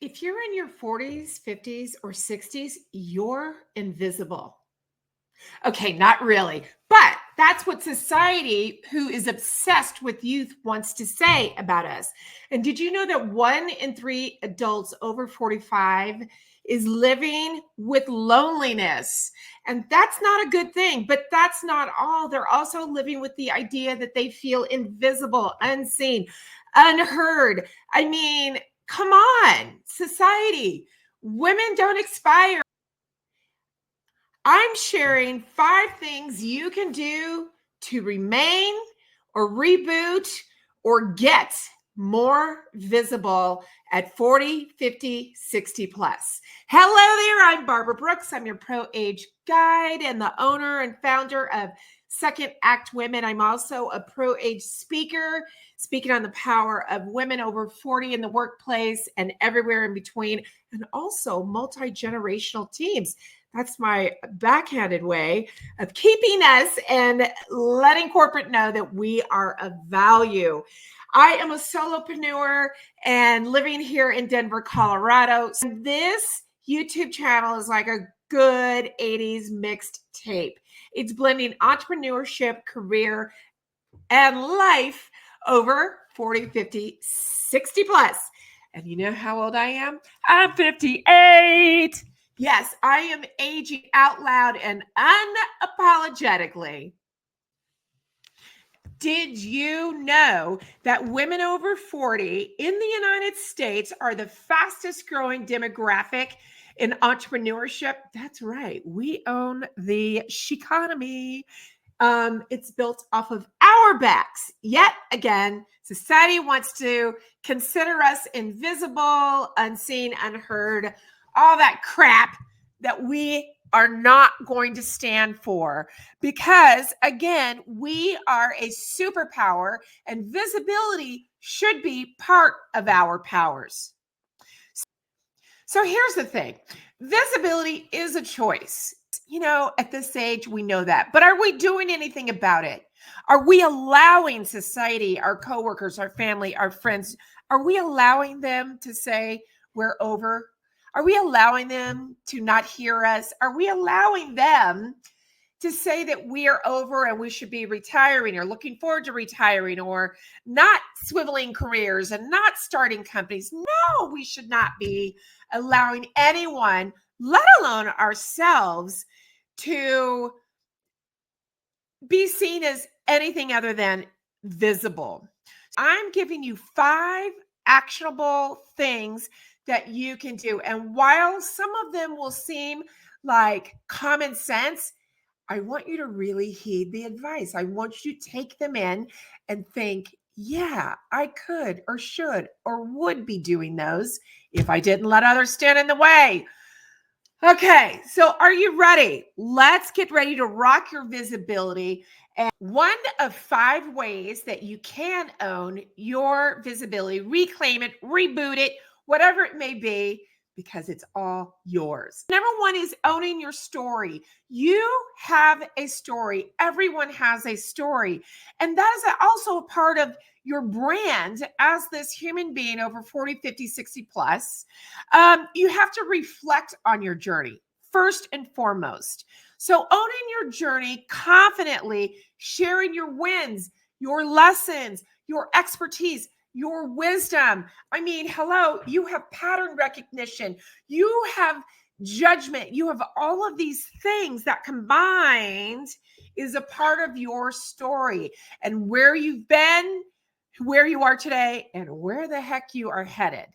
If you're in your 40s, 50s, or 60s, you're invisible. Okay, not really, but that's what society, who is obsessed with youth, wants to say about us. And did you know that 1 in 3 adults over 45 is living with loneliness? And that's not a good thing, but that's not all. They're also living with the idea that they feel invisible, unseen, unheard. I mean, come on, society. Women don't expire. I'm sharing 5 things you can do to remain or reboot or get more visible at 40, 50, 60 plus. Hello there. I'm Barbara Brooks. I'm your pro age guide and the owner and founder of Secondact Women. I'm also a pro age speaker, speaking on the power of women over 40 in the workplace and everywhere in between, and also multi-generational teams. That's my backhanded way of keeping us and letting corporate know that we are of value. I am a solopreneur and living here in Denver, Colorado. So this YouTube channel is like a good 80s mixed tape. It's blending entrepreneurship, career, and life over 40, 50, 60 plus. And you know how old I am? I'm 58. Yes, I am aging out loud and unapologetically. Did you know that women over 40 in the United States are the fastest growing demographic in entrepreneurship? That's right. We own the economy. It's built off of our backs. Yet again, society wants to consider us invisible, unseen, unheard, all that crap that we are not going to stand for, because again, we are a superpower and visibility should be part of our powers. So here's the thing. Visibility is a choice. You know, at this age, we know that, but are we doing anything about it? Are we allowing society, our coworkers, our family, our friends, are we allowing them to say we're over? Are we allowing them to not hear us? Are we allowing them to say that we are over and we should be retiring or looking forward to retiring or not swiveling careers and not starting companies? No, we should not be allowing anyone, let alone ourselves, to be seen as anything other than visible. I'm giving you 5 actionable things that you can do. And while some of them will seem like common sense, I want you to really heed the advice. I want you to take them in and think, yeah, I could or should or would be doing those if I didn't let others stand in the way. Okay, so are you ready? Let's get ready to rock your visibility. And one of 5 ways that you can own your visibility, reclaim it, reboot it, whatever it may be, because it's all yours. Number 1 is owning your story. You have a story. Everyone has a story. And that is also a part of your brand as this human being over 40, 50, 60 plus. You have to reflect on your journey first and foremost. So owning your journey confidently, sharing your wins, your lessons, your expertise, your wisdom. I mean, hello, you have pattern recognition, you have judgment, you have all of these things that combined is a part of your story and where you've been, where you are today, and where the heck you are headed.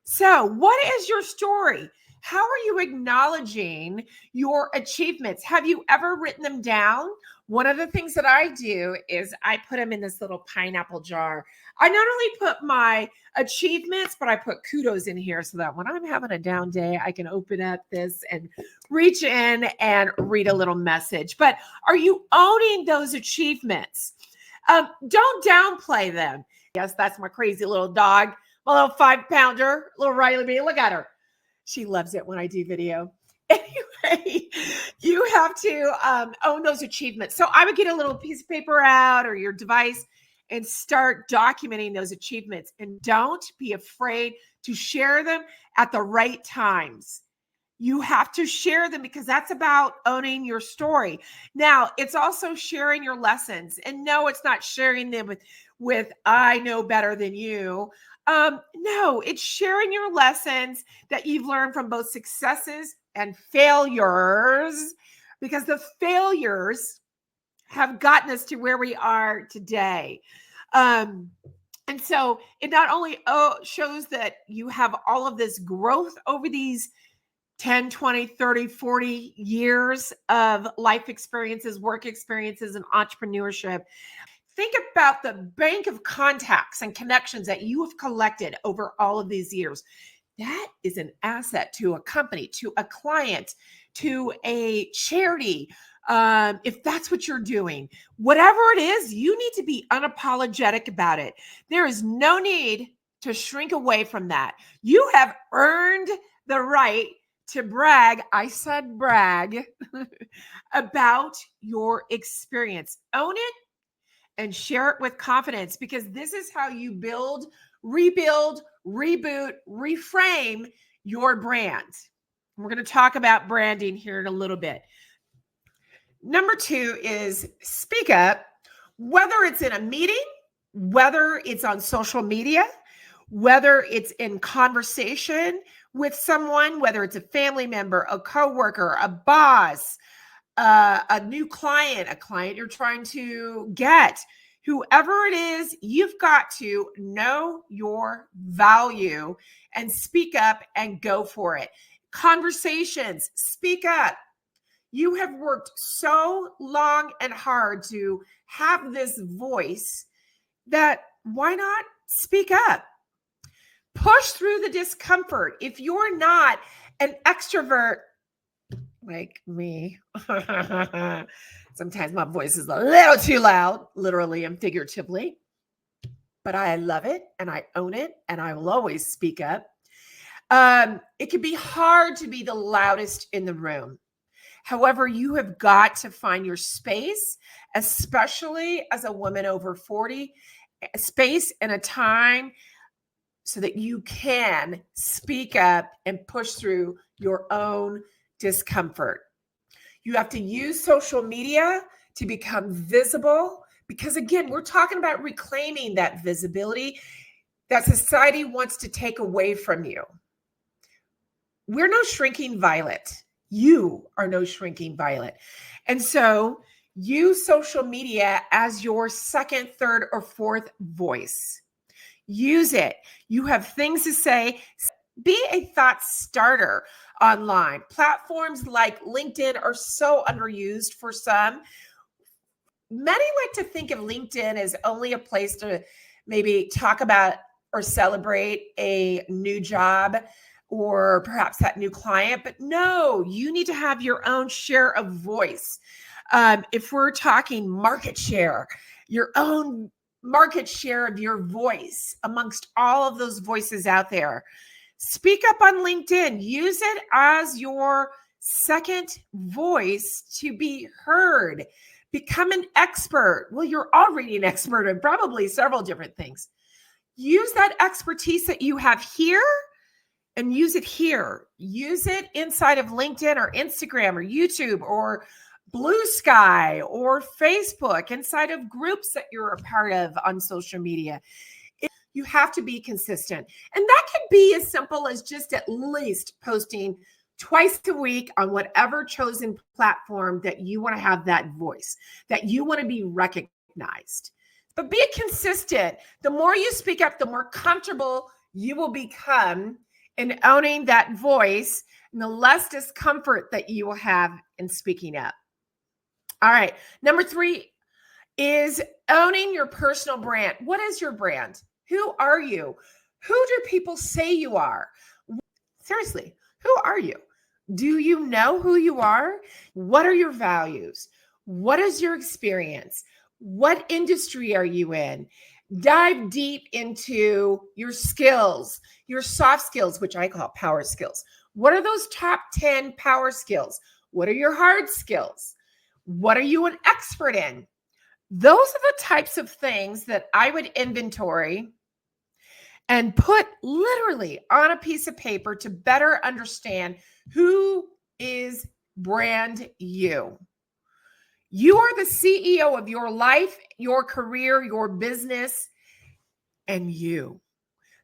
So, what is your story? How are you acknowledging your achievements? Have you ever written them down? One of the things that I do is I put them in this little pineapple jar. I not only put my achievements, but I put kudos in here so that when I'm having a down day, I can open up this and reach in and read a little message. But are you owning those achievements? Don't downplay them. Yes, that's my crazy little dog, my little 5-pounder, little Riley B. Look at her. She loves it when I do video. Anyway, you have to own those achievements. So I would get a little piece of paper out or your device and start documenting those achievements. And don't be afraid to share them at the right times. You have to share them because that's about owning your story. Now, it's also sharing your lessons. And no, it's not sharing them with I know better than you. No, it's sharing your lessons that you've learned from both successes and failures, because the failures have gotten us to where we are today. And so it not only shows that you have all of this growth over these 10, 20, 30, 40 years of life experiences, work experiences, and entrepreneurship. Think about the bank of contacts and connections that you have collected over all of these years. That is an asset to a company, to a client, to a charity. If that's what you're doing, whatever it is, you need to be unapologetic about it. There is no need to shrink away from that. You have earned the right to brag. I said brag about your experience. Own it and share it with confidence, because this is how you build, rebuild, reboot, reframe your brand. We're going to talk about branding here in a little bit. Number 2 is speak up, whether it's in a meeting, whether it's on social media, whether it's in conversation with someone, whether it's a family member, a coworker, a boss, a new client, a client you're trying to get, whoever it is, you've got to know your value and speak up and go for it. Conversations, speak up. You have worked so long and hard to have this voice that why not speak up? Push through the discomfort. If you're not an extrovert like me, sometimes my voice is a little too loud, literally and figuratively, but I love it and I own it and I will always speak up. It can be hard to be the loudest in the room. However, you have got to find your space, especially as a woman over 40, a space and a time so that you can speak up and push through your own discomfort. You have to use social media to become visible, because again, we're talking about reclaiming that visibility that society wants to take away from you. We're no shrinking violet. You are no shrinking violet. And so use social media as your second, third, or fourth voice. Use it. You have things to say. Be a thought starter online. Platforms like LinkedIn are so underused for some. Many like to think of LinkedIn as only a place to maybe talk about or celebrate a new job or perhaps that new client. But no, you need to have your own share of voice. If we're talking market share, your own market share of your voice amongst all of those voices out there. Speak up on LinkedIn. Use it as your second voice to be heard. Become an expert. Well, you're already an expert in probably several different things. Use that expertise that you have here and use it here. Use it inside of LinkedIn or Instagram or YouTube or Blue Sky or Facebook, inside of groups that you're a part of on social media. You have to be consistent. And that can be as simple as just at least posting twice a week on whatever chosen platform that you want to have that voice, that you want to be recognized. But be consistent. The more you speak up, the more comfortable you will become in owning that voice and the less discomfort that you will have in speaking up. All right. Number 3 is owning your personal brand. What is your brand? Who are you? Who do people say you are? Seriously, who are you? Do you know who you are? What are your values? What is your experience? What industry are you in? Dive deep into your skills, your soft skills, which I call power skills. What are those top 10 power skills? What are your hard skills? What are you an expert in? Those are the types of things that I would inventory and put literally on a piece of paper to better understand who is brand you. You are the CEO of your life, your career, your business, and you.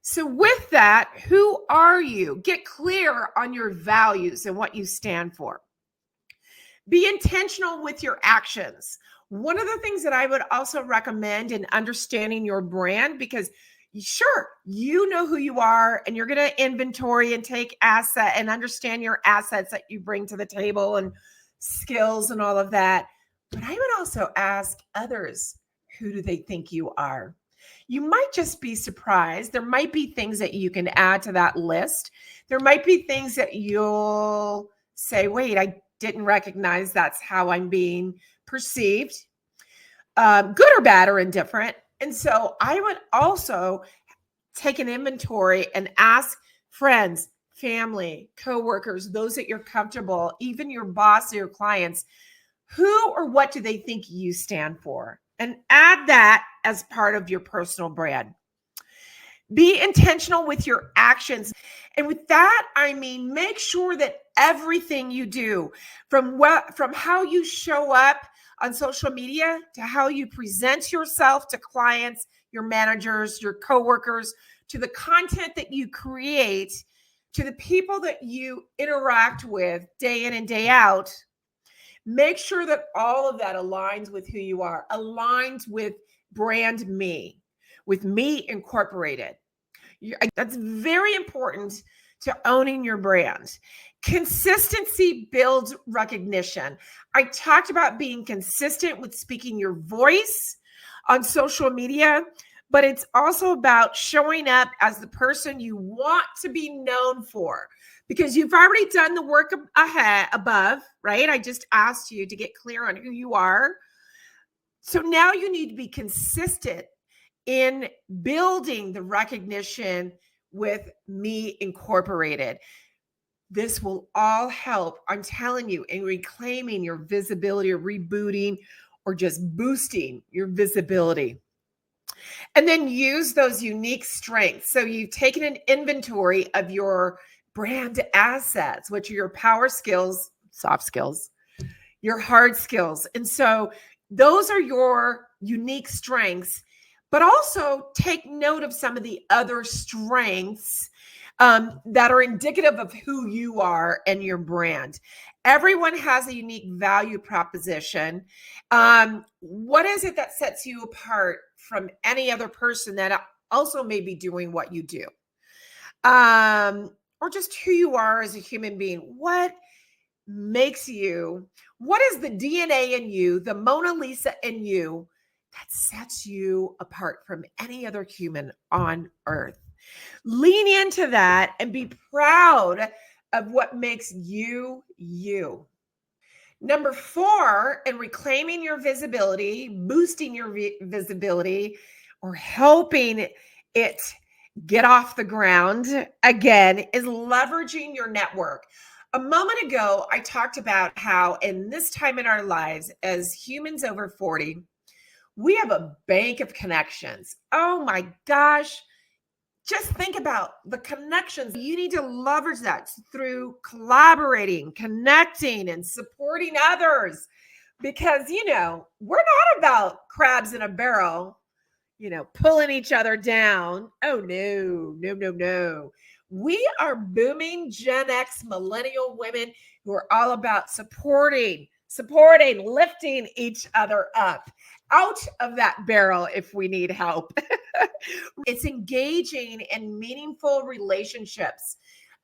So, with that, who are you? Get clear on your values and what you stand for. Be intentional with your actions. One of the things that I would also recommend in understanding your brand, because sure, you know who you are and you're going to inventory and take asset and understand your assets that you bring to the table and skills and all of that. But I would also ask others, who do they think you are? You might just be surprised. There might be things that you can add to that list. There might be things that you'll say, wait, I didn't recognize that's how I'm being perceived, good or bad or indifferent. And so I would also take an inventory and ask friends, family, coworkers, those that you're comfortable, even your boss or your clients, who or what do they think you stand for? And add that as part of your personal brand. Be intentional with your actions. And with that, I mean, make sure that everything you do, from how you show up on social media to how you present yourself to clients, your managers, your coworkers, to the content that you create, to the people that you interact with day in and day out, make sure that all of that aligns with who you are, aligns with brand me, with me incorporated. That's very important to owning your brand. Consistency builds recognition. I talked about being consistent with speaking your voice on social media, but it's also about showing up as the person you want to be known for, because you've already done the work above, right? I just asked you to get clear on who you are. So now you need to be consistent in building the recognition with me incorporated. This will all help, I'm telling you, in reclaiming your visibility or rebooting or just boosting your visibility. And then use those unique strengths. So you've taken an inventory of your brand assets, which are your power skills, soft skills, your hard skills. And so those are your unique strengths, but also take note of some of the other strengths that are indicative of who you are and your brand. Everyone has a unique value proposition. What is it that sets you apart from any other person that also may be doing what you do? Or just who you are as a human being? What makes you, what is the DNA in you, the Mona Lisa in you that sets you apart from any other human on earth? Lean into that and be proud of what makes you you. Number 4, in reclaiming your visibility, boosting your visibility, or helping it get off the ground again, is leveraging your network. A moment ago, I talked about how in this time in our lives, as humans over 40, we have a bank of connections. Oh my gosh. Just think about the connections. You need to leverage that through collaborating, connecting, and supporting others. Because, we're not about crabs in a barrel, pulling each other down. Oh, no, no, no, no. We are booming Gen X millennial women who are all about supporting, lifting each other up out of that barrel if we need help. It's engaging in meaningful relationships.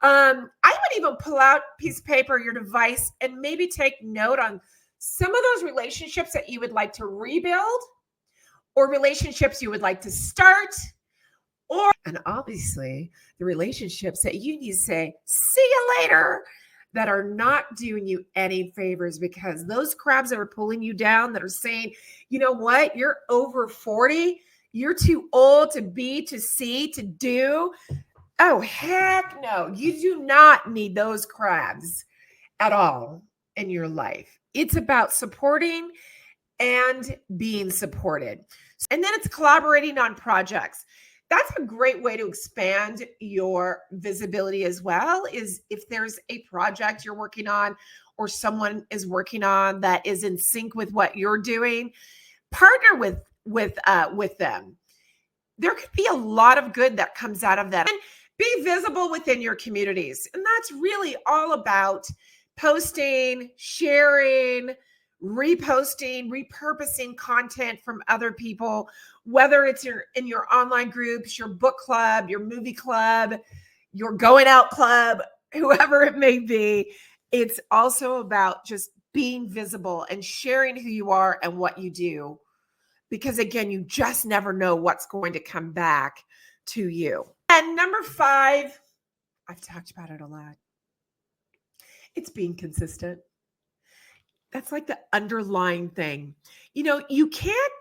I would even pull out a piece of paper, your device, and maybe take note on some of those relationships that you would like to rebuild, or relationships you would like to start, and obviously the relationships that you need to say, see you later, that are not doing you any favors, because those crabs that are pulling you down, that are saying, you know what, you're over 40, you're too old to be, to see, to do. Oh, heck no. You do not need those crabs at all in your life. It's about supporting and being supported. And then it's collaborating on projects. That's a great way to expand your visibility as well, is if there's a project you're working on or someone is working on that is in sync with what you're doing, partner with them. There could be a lot of good that comes out of that. And be visible within your communities. And that's really all about posting, sharing, reposting, repurposing content from other people, whether it's in your online groups, your book club, your movie club, your going out club, whoever it may be. It's also about just being visible and sharing who you are and what you do. Because again, you just never know what's going to come back to you. And number 5, I've talked about it a lot. It's being consistent. That's like the underlying thing. You can't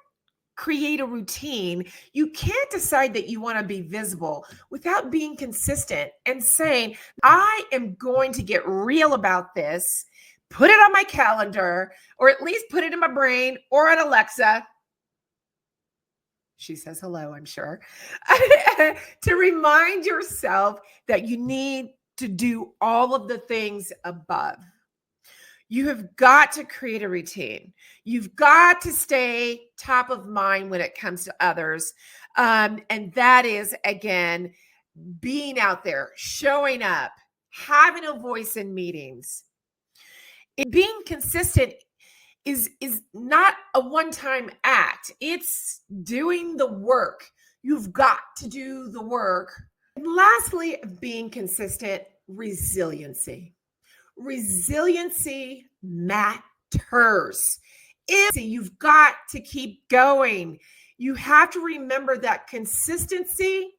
create a routine. You can't decide that you want to be visible without being consistent and saying, I am going to get real about this, put it on my calendar, or at least put it in my brain or on Alexa. She says hello, I'm sure. To remind yourself that you need to do all of the things above. You have got to create a routine. You've got to stay top of mind when it comes to others. And that is, again, being out there, showing up, having a voice in meetings. Being consistent is not a one-time act. It's doing the work. You've got to do the work. And lastly, being consistent, resiliency. Resiliency matters. You've got to keep going. You have to remember that consistency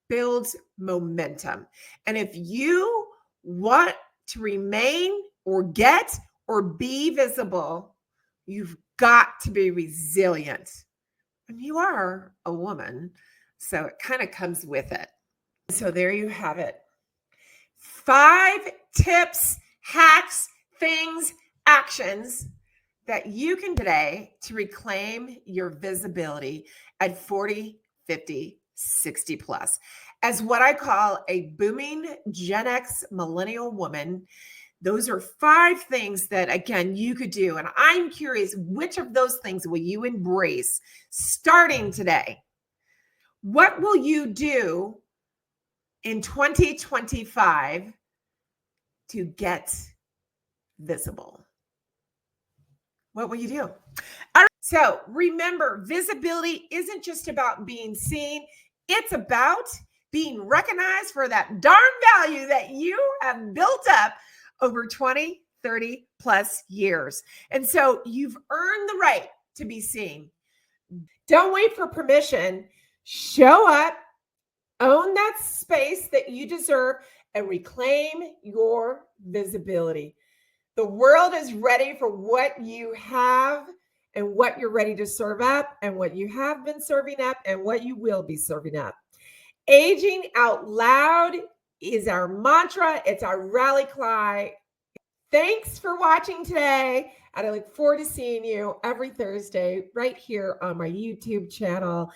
builds momentum. And if you want to remain or get or be visible, you've got to be resilient. And you are a woman, so it kind of comes with it. So there you have it. 5 tips, hacks, things, actions that you can today to reclaim your visibility at 40, 50, 60 plus. As what I call a booming Gen X millennial woman, those are 5 things that, again, you could do. And I'm curious, which of those things will you embrace starting today? What will you do in 2025 to get visible? What will you do? All right. So remember, visibility isn't just about being seen. It's about being recognized for that darn value that you have built up over 20, 30 plus years. And so you've earned the right to be seen. Don't wait for permission. Show up, own that space that you deserve, and reclaim your visibility. The world is ready for what you have and what you're ready to serve up and what you have been serving up and what you will be serving up. Aging out loud is our mantra. It's our rally cry. Thanks for watching today. And I look forward to seeing you every Thursday right here on my YouTube channel.